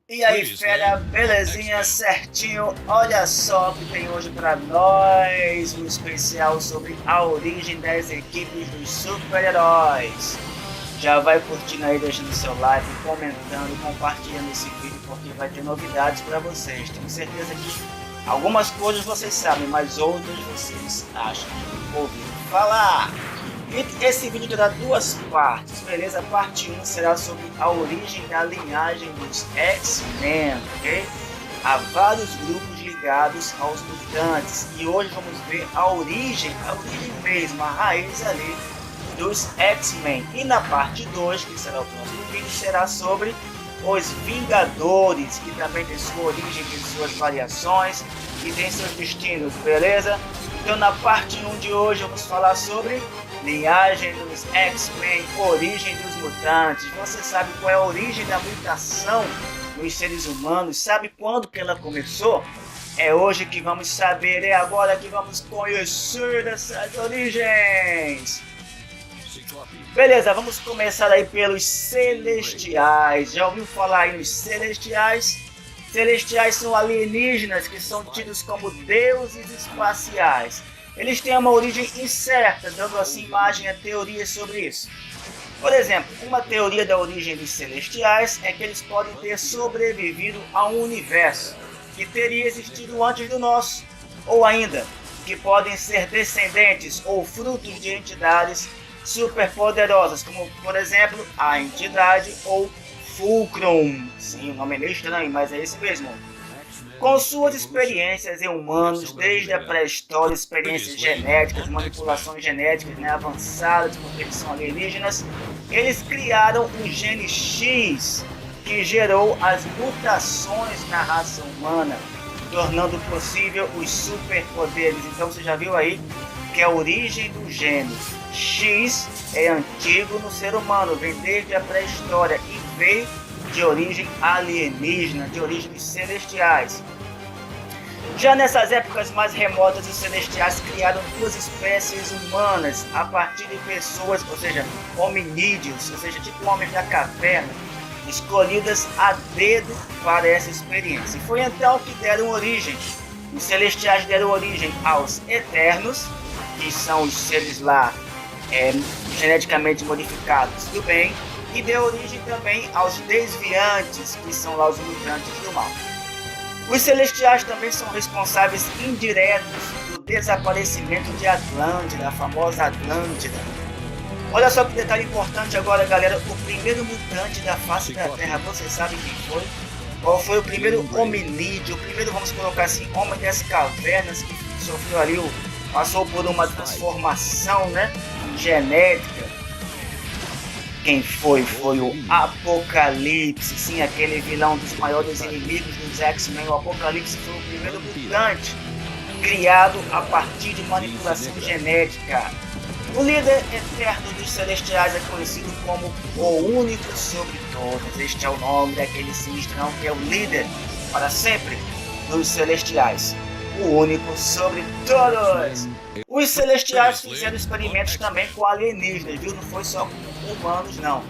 E aí, fera, belezinha, certinho? Olha só o que tem hoje pra nós, um especial sobre a origem das equipes dos super-heróis. Já vai curtindo aí, deixando seu like, comentando, compartilhando esse vídeo, porque vai ter novidades pra vocês. Tenho certeza que algumas coisas vocês sabem, mas outras vocês acham que ouviram falar. E esse vídeo terá duas partes, beleza? Parte 1 será sobre a origem da linhagem dos X-Men, ok? Há vários grupos ligados aos mutantes e hoje vamos ver a origem mesmo, a raiz ali dos X-Men. E na parte 2, que será o próximo vídeo, será sobre os Vingadores, que também tem sua origem, tem suas variações e tem seus destinos, beleza? Então na parte 1 de hoje vamos falar sobre linhagem dos X-Men, origem dos mutantes. Você sabe qual é a origem da mutação nos seres humanos? Sabe quando que ela começou? É hoje que vamos saber, é agora que vamos conhecer essas origens. Beleza, vamos começar aí pelos Celestiais. Já ouviu falar aí nos Celestiais? Celestiais são alienígenas que são tidos como deuses espaciais. Eles têm uma origem incerta, dando assim margem a teorias sobre isso. Por exemplo, uma teoria da origem dos Celestiais é que eles podem ter sobrevivido a um universo que teria existido antes do nosso, ou ainda, que podem ser descendentes ou frutos de entidades superpoderosas, como por exemplo, a entidade ou Fulcrum. Sim, o nome é meio estranho, mas é esse mesmo. Com suas experiências em humanos, desde a pré-história, experiências genéticas, manipulações genéticas, né, avançadas, porque eles são alienígenas, eles criaram um gene X que gerou as mutações na raça humana, tornando possível os superpoderes. Então você já viu aí que a origem do gene X é antigo no ser humano, vem desde a pré-história e veio de origem alienígena, de origens celestiais. Já nessas épocas mais remotas, os celestiais criaram duas espécies humanas a partir de pessoas, ou seja, hominídeos, ou seja, tipo homens da caverna, escolhidas a dedo para essa experiência. E foi então que deram origem. Os celestiais deram origem aos Eternos, que são os seres lá geneticamente modificados do bem, e deu origem também aos Desviantes, que são lá os mutantes do mal. Os Celestiais também são responsáveis indiretos do desaparecimento de Atlântida, a famosa Atlântida. Olha só que detalhe importante agora, galera, o primeiro mutante da face da Terra, vocês sabem quem foi? Qual foi o primeiro hominídeo, o primeiro, vamos colocar assim, homem das cavernas, que sofreu ali, passou por uma transformação, né, genética? Quem foi? Foi o Apocalipse, sim, aquele vilão dos maiores inimigos dos X-Men. O Apocalipse foi o primeiro mutante criado a partir de manipulação genética. O líder eterno dos Celestiais é conhecido como o único sobre todos. Este é o nome daquele sinistrão que é o líder para sempre dos Celestiais. O único sobre todos. Os Celestiais fizeram experimentos também com alienígenas, viu? Não foi só com humanos, não.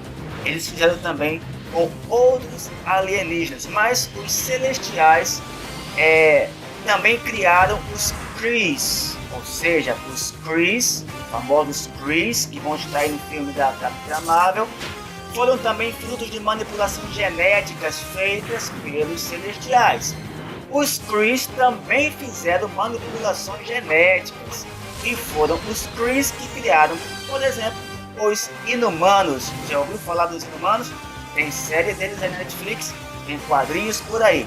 Eles fizeram também com outros alienígenas. Mas os Celestiais também criaram os Krees. Ou seja, os Krees, famosos Krees, que vão estar aí no filme da Capitã Marvel, foram também frutos de manipulações genéticas feitas pelos Celestiais. Os Krees também fizeram manipulações genéticas e foram os Krees que criaram, por exemplo, os Inumanos. Já ouviu falar dos Inumanos? Tem série deles aí na Netflix, tem quadrinhos por aí.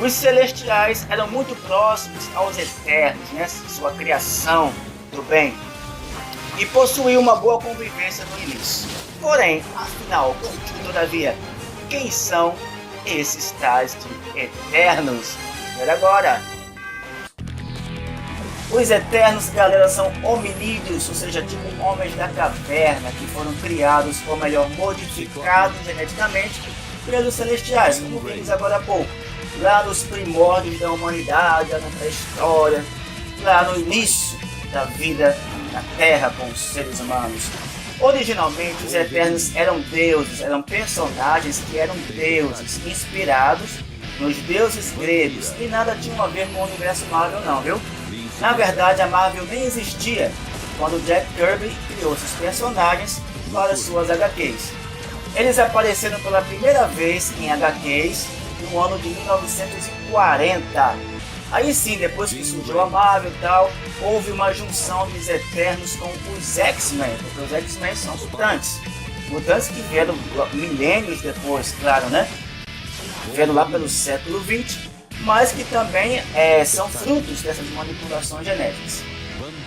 Os Celestiais eram muito próximos aos Eternos, né? Sua criação do bem, e possuíam uma boa convivência no início. Porém, afinal, todavia, quem são esses tais de Eternos? Ver agora. Os Eternos, galera, são hominídeos, ou seja, tipo homens da caverna, que foram criados, ou melhor, modificados geneticamente pelos Celestiais, como vimos agora há pouco, lá nos primórdios da humanidade, lá na pré-história, lá no início da vida na Terra com os seres humanos. Originalmente, os Eternos eram deuses, eram personagens que eram deuses, inspirados nos deuses gregos, e nada tinha a ver com o universo Marvel não, viu? Na verdade, a Marvel nem existia quando Jack Kirby criou seus personagens para suas HQs. Eles apareceram pela primeira vez em HQs no ano de 1940. Aí sim, depois que surgiu a Marvel e tal, houve uma junção dos Eternos com os X-Men, porque os X-Men são mutantes. Mutantes que vieram milênios depois, claro, né? Vieram lá pelo século XX, mas que também são frutos dessas manipulações genéticas.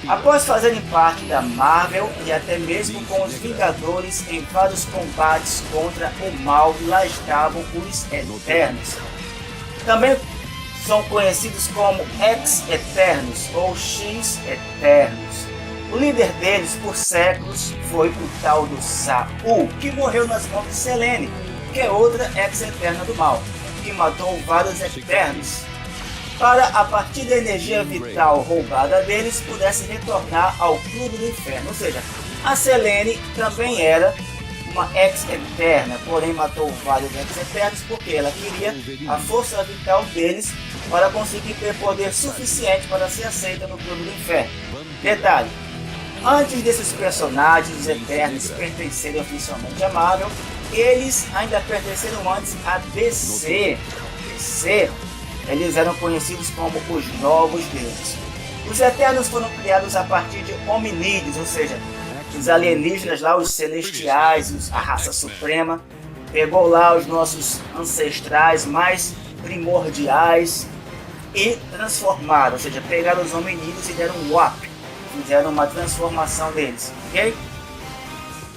Após fazerem parte da Marvel e até mesmo com os Vingadores em vários combates contra o mal, lá estavam os Eternos. Também são conhecidos como Ex-Eternos ou X-Eternos. O líder deles por séculos foi o tal do Saul, que morreu nas mãos de Selene, que é outra Ex-Eterna do mal, que matou vários Eternos, para a partir da energia vital roubada deles pudesse retornar ao clube do inferno. Ou seja, a Selene também era uma Ex-Eterna, porém matou vários Ex-Eternos porque ela queria a força vital deles para conseguir ter poder suficiente para ser aceita no clube do inferno. Detalhe: antes desses personagens, os Eternos, pertencerem oficialmente à Marvel, eles ainda pertenceram antes à DC. Eles eram conhecidos como os Novos Deuses. Os Eternos foram criados a partir de hominídeos, ou seja, os alienígenas lá, os celestiais, a raça suprema, pegou lá os nossos ancestrais mais primordiais e transformaram, ou seja, pegaram os hominídeos e deram um WAP, fizeram uma transformação deles, ok?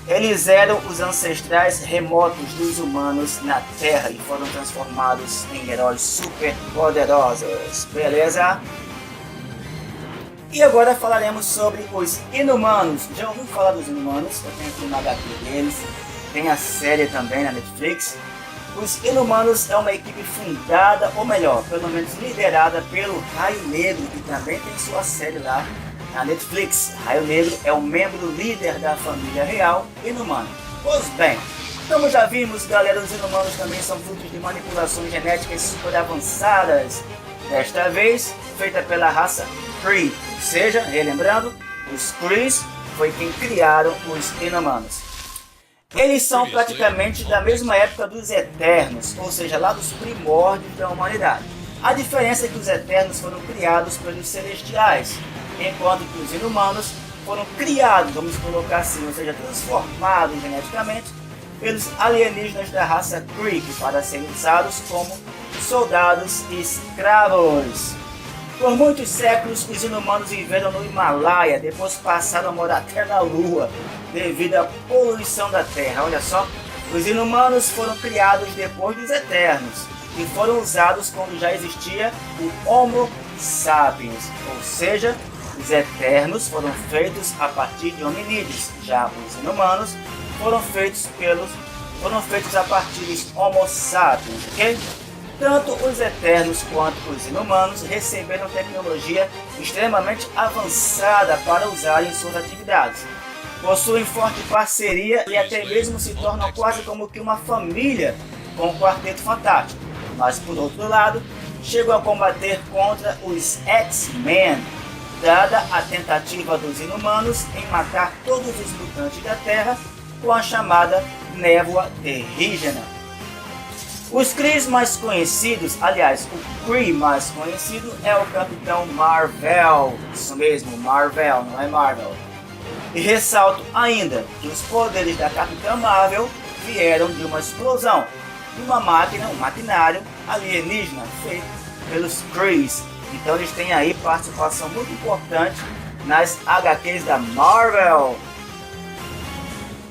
Eles eram os ancestrais remotos dos humanos na Terra e foram transformados em heróis super poderosos, beleza? E agora falaremos sobre os Inumanos. Já ouviu falar dos Inumanos? Eu tenho aqui uma HQ deles, tem a série também na Netflix. Os Inumanos é uma equipe fundada, ou melhor, pelo menos liderada pelo Raio Negro, que também tem sua série lá na Netflix. Raio Negro é um membro líder da família real Inumana. Pois bem, como já vimos, galera, os Inumanos também são frutos de manipulações genéticas super avançadas. Desta vez, feita pela raça Kree. Ou seja, relembrando, os Krees foi quem criaram os Inumanos. Eles são praticamente da mesma época dos Eternos, ou seja, lá dos primórdios da humanidade. A diferença é que os Eternos foram criados pelos Celestiais, enquanto que os Inumanos foram criados, vamos colocar assim, ou seja, transformados geneticamente pelos alienígenas da raça Kree, para serem usados como soldados escravos. Por muitos séculos, os Inumanos viveram no Himalaia, depois passaram a morar até na Lua, devido à poluição da Terra. Olha só, os Inumanos foram criados depois dos Eternos e foram usados quando já existia o Homo sapiens, ou seja, os Eternos foram feitos a partir de hominídeos, já os Inumanos foram feitos a partir dos Homo sapiens, ok? Tanto os Eternos quanto os Inumanos receberam tecnologia extremamente avançada para usar em suas atividades. Possuem forte parceria e até mesmo se tornam quase como que uma família com o Quarteto Fantástico. Mas por outro lado, chegam a combater contra os X-Men, dada a tentativa dos Inumanos em matar todos os mutantes da Terra com a chamada névoa terrígena. Os Krees mais conhecidos, aliás, o Kree mais conhecido é o Capitão Marvel. Isso mesmo, Marvel, não é Marvel. E ressalto ainda que os poderes da Capitã Marvel vieram de uma explosão de uma máquina, um maquinário alienígena feito pelos Krees. Então eles têm aí participação muito importante nas HQs da Marvel.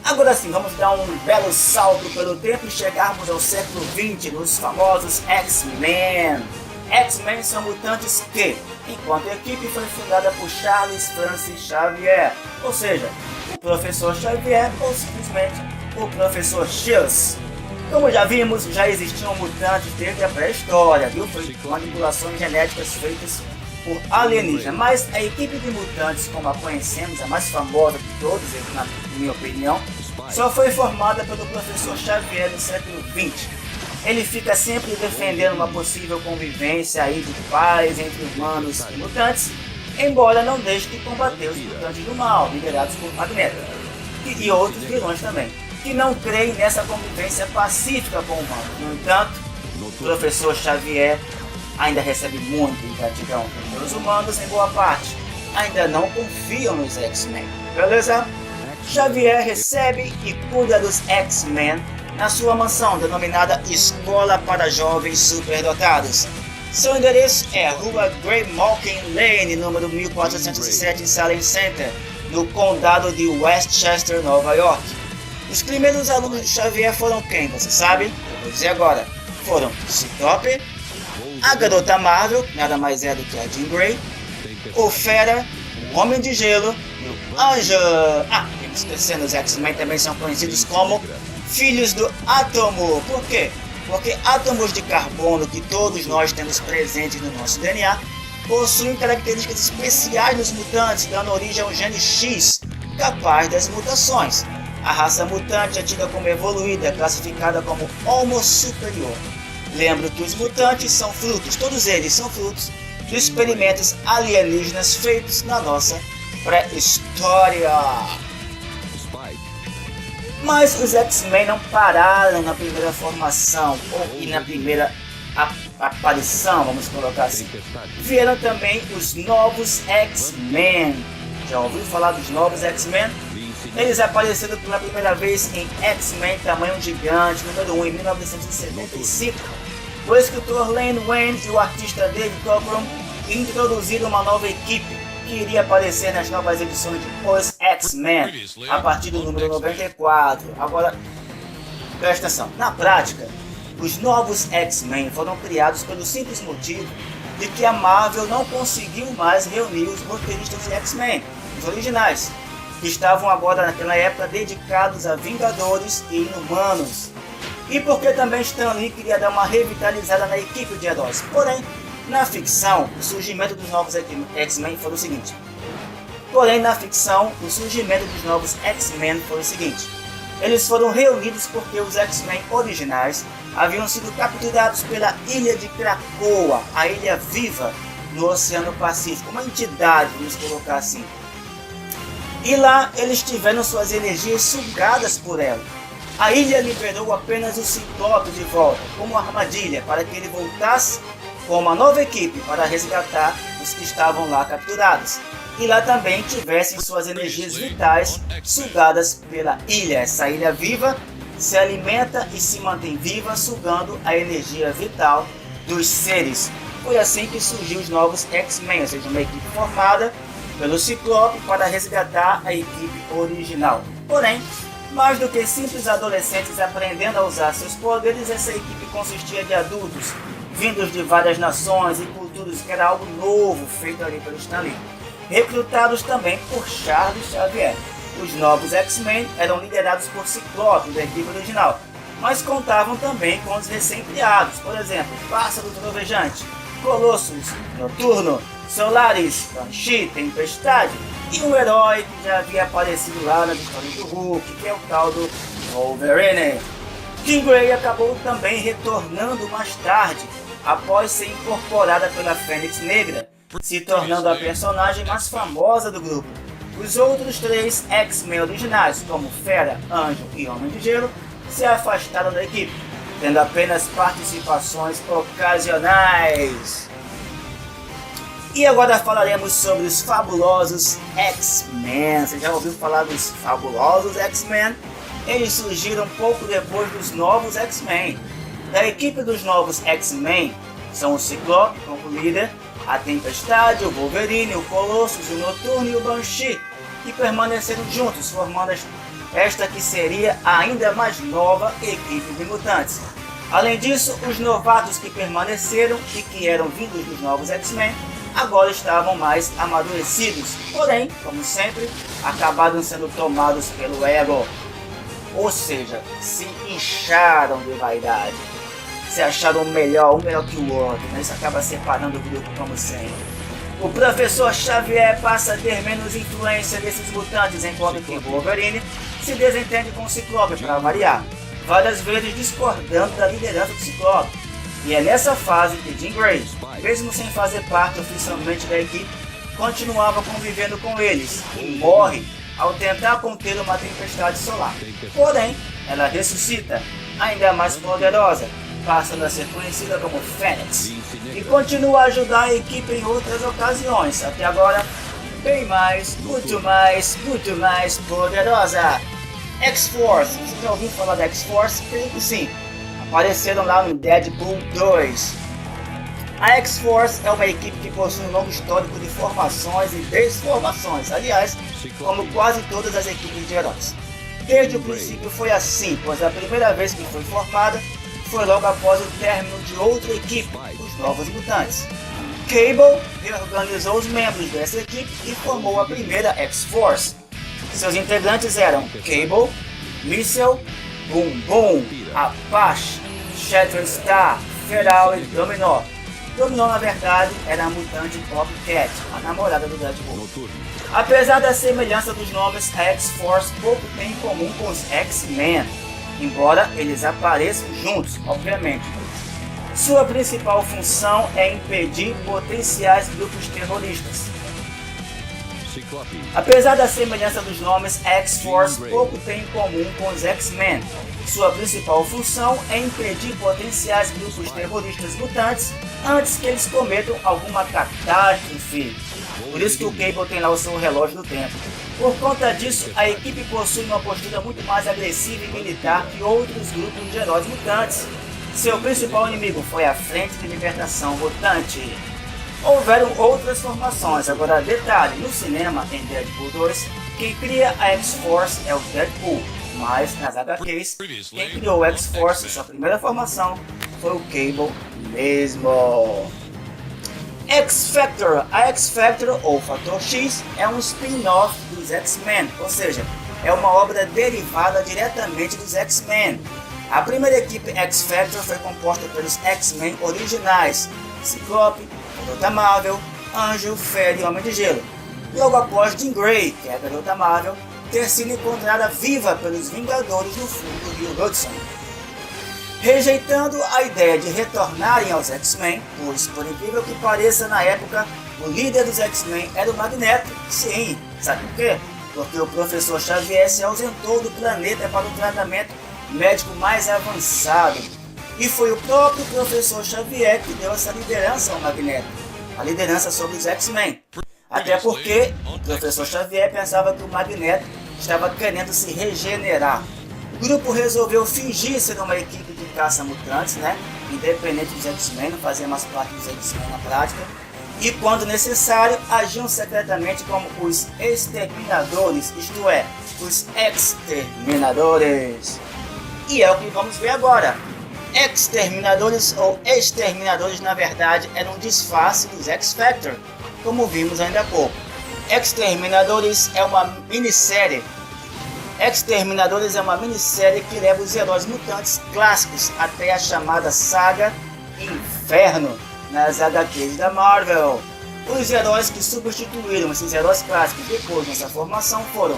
Agora sim, vamos dar um belo salto pelo tempo e chegarmos ao século XX, nos famosos X-Men. X-Men são mutantes que, enquanto a equipe foi fundada por Charles Francis Xavier, ou seja, o Professor Xavier ou simplesmente o Professor X. Como já vimos, já existiam mutantes desde a pré-história, viu? Foi manipulações genéticas feitas por alienígena, mas a equipe de mutantes, como a conhecemos, a mais famosa de todas, na minha opinião, só foi formada pelo professor Xavier no século XX. Ele fica sempre defendendo uma possível convivência aí de paz entre humanos e mutantes, embora não deixe de combater os mutantes do mal, liderados por Magneto, e outros vilões também, que não creem nessa convivência pacífica com humanos. No entanto, o professor Xavier ainda recebe muita ingratidão pelos humanos, em boa parte ainda não confiam nos X-Men, beleza? Xavier recebe e cuida dos X-Men na sua mansão denominada Escola para Jovens Superdotados. Seu endereço é Rua Graymalkin Lane, número 1407 em Salem Center, no condado de Westchester, Nova York. Os primeiros alunos de Xavier foram quem, você sabe? Eu vou dizer agora. Foram Ciclope, a Garota Marvel, nada mais é do que a Jean Grey, o Fera, o Homem de Gelo e o Anjo. Esquecendo, os X-Men também são conhecidos como Filhos do Átomo. Por quê? Porque átomos de carbono que todos nós temos presentes no nosso DNA possuem características especiais nos mutantes, dando origem ao gene X, capaz das mutações. A raça mutante é tida como evoluída, classificada como Homo superior. Lembro que os mutantes são frutos, todos eles são frutos, de experimentos alienígenas feitos na nossa pré-história. Mas os X-Men não pararam na primeira formação, ou na primeira aparição, vamos colocar assim. Vieram também os novos X-Men. Já ouviu falar dos novos X-Men? Eles apareceram pela primeira vez em X-Men Tamanho Gigante, número 1, em 1975. O escritor Len Wein e o artista David Cockrum introduziram uma nova equipe que iria aparecer nas novas edições de Os X-Men a partir do número 94. Agora, presta atenção. Na prática, os novos X-Men foram criados pelo simples motivo de que a Marvel não conseguiu mais reunir os roteiristas de X-Men, os originais, que estavam agora naquela época dedicados a Vingadores e Inumanos. E porque também Stan Lee queria dar uma revitalizada na equipe de heróis. Porém, na ficção, o surgimento dos novos X-Men foi o seguinte. Eles foram reunidos porque os X-Men originais haviam sido capturados pela Ilha de Krakoa, a Ilha Viva, no Oceano Pacífico, uma entidade, vamos colocar assim. E lá eles tiveram suas energias sugadas por ela. A ilha liberou apenas o Ciclope de volta, como armadilha, para que ele voltasse com uma nova equipe para resgatar os que estavam lá capturados. E lá também tivessem suas energias vitais sugadas pela ilha. Essa ilha viva se alimenta e se mantém viva, sugando a energia vital dos seres. Foi assim que surgiu os novos X-Men, ou seja, uma equipe formada pelo Ciclope para resgatar a equipe original. Porém, mais do que simples adolescentes aprendendo a usar seus poderes, essa equipe consistia de adultos vindos de várias nações e culturas, que era algo novo feito ali pelo Stan Lee, recrutados também por Charles Xavier. Os novos X-Men eram liderados por Ciclope, da equipe original, mas contavam também com os recém-criados, por exemplo, Pássaro Trovejante, Colossus, Noturno, Solaris, Banshee, Tempestade e um herói que já havia aparecido lá nas histórias do Hulk, que é o tal do Wolverine. Jean Grey acabou também retornando mais tarde, após ser incorporada pela Fênix Negra, se tornando a personagem mais famosa do grupo. Os outros três X-Men originais, como Fera, Anjo e Homem de Gelo, se afastaram da equipe, tendo apenas participações ocasionais. E agora falaremos sobre os fabulosos X-Men. Você já ouviu falar dos fabulosos X-Men? Eles surgiram pouco depois dos novos X-Men. Da equipe dos novos X-Men são o Ciclope como líder, a Tempestade, o Wolverine, o Colossus, o Noturno e o Banshee, que permaneceram juntos, formando esta que seria a ainda mais nova equipe de mutantes. Além disso, os novatos que permaneceram e que eram vindos dos novos X-Men agora estavam mais amadurecidos, porém, como sempre, acabaram sendo tomados pelo ego. Ou seja, se incharam de vaidade, se acharam um melhor que o outro, né? Isso acaba separando o grupo como sempre. O professor Xavier passa a ter menos influência desses mutantes, enquanto que Wolverine se desentende com o Ciclope para variar, várias vezes discordando da liderança do Ciclope. E é nessa fase que Jean Grey, mesmo sem fazer parte oficialmente da equipe, continuava convivendo com eles e morre ao tentar conter uma tempestade solar. Porém, ela ressuscita, ainda mais poderosa, passando a ser conhecida como Fênix, e continua a ajudar a equipe em outras ocasiões, até agora bem mais, muito mais poderosa. X-Force, você já ouviu falar da X-Force? Creio que sim, apareceram lá no Deadpool 2. A X-Force é uma equipe que possui um longo histórico de formações e desformações, aliás, como quase todas as equipes de heróis. Desde o princípio foi assim, pois a primeira vez que foi formada foi logo após o término de outra equipe, os Novos Mutantes. Cable reorganizou os membros dessa equipe e formou a primeira X-Force. Seus integrantes eram Cable, Missile, Boom Boom, Apache, Shatterstar, Feral e Dominó. Dominó, na verdade, era a mutante Copycat, a namorada do Deadpool. Apesar da semelhança dos nomes, a X-Force pouco tem em comum com os X-Men, embora eles apareçam juntos, obviamente. Sua principal função é impedir potenciais grupos terroristas. Apesar da semelhança dos nomes, a X-Force pouco tem em comum com os X-Men. Sua principal função é impedir potenciais grupos terroristas mutantes antes que eles cometam alguma catástrofe. Por isso que o Cable tem lá o seu relógio do tempo. Por conta disso, a equipe possui uma postura muito mais agressiva e militar que outros grupos de heróis mutantes. Seu principal inimigo foi a Frente de Libertação Mutante. Houveram outras formações, agora detalhe, no cinema, em Deadpool 2, quem cria a X-Force é o Deadpool, mas nas HQs, quem criou o X-Force, sua primeira formação, foi o Cable mesmo. X-Factor. A X-Factor, ou Fator X, é um spin-off dos X-Men, ou seja, é uma obra derivada diretamente dos X-Men. A primeira equipe X-Factor foi composta pelos X-Men originais, Ciclope, Garota Marvel, Anjo, Fera e Homem de Gelo. Logo após Jean Grey, que é a Garota Marvel, ter sido encontrada viva pelos Vingadores no fundo do rio Hudson. Rejeitando a ideia de retornarem aos X-Men, pois, por incrível que pareça, na época, o líder dos X-Men era o Magneto. Sim, sabe por quê? Porque o professor Xavier se ausentou do planeta para o tratamento médico mais avançado. E foi o próprio professor Xavier que deu essa liderança ao Magneto, a liderança sobre os X-Men. Até porque o professor Xavier pensava que o Magneto estava querendo se regenerar. O grupo resolveu fingir ser uma equipe de caça-mutantes, né? Independente dos X-Men, não fazia mais parte dos X-Men na prática. E quando necessário, agiam secretamente como os exterminadores, isto é, os exterminadores. E é o que vamos ver agora. Exterminadores ou exterminadores, na verdade, eram um disfarce dos X-Factor, como vimos ainda há pouco. Exterminadores é uma minissérie. Exterminadores é uma minissérie que leva os heróis mutantes clássicos até a chamada Saga Inferno nas HQs da Marvel. Os heróis que substituíram esses heróis clássicos depois dessa formação foram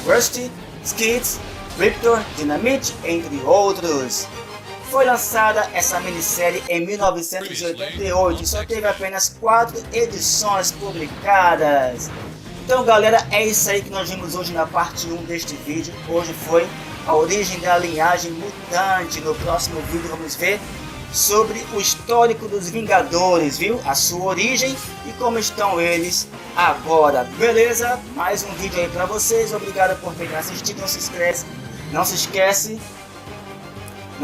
Rusty, Skids, Victor, Dynamite, entre outros. Foi lançada essa minissérie em 1988 e só teve apenas 4 edições publicadas. Então galera, é isso aí que nós vimos hoje na parte 1 deste vídeo. Hoje foi a origem da linhagem mutante. No próximo vídeo vamos ver sobre o histórico dos Vingadores, viu? A sua origem e como estão eles agora, beleza? Mais um vídeo aí pra vocês, obrigado por terem assistido, não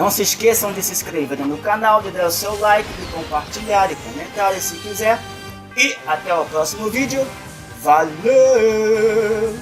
se esqueçam de se inscrever no canal, de dar o seu like, de compartilhar e comentar se quiser. E até o próximo vídeo. Valeu!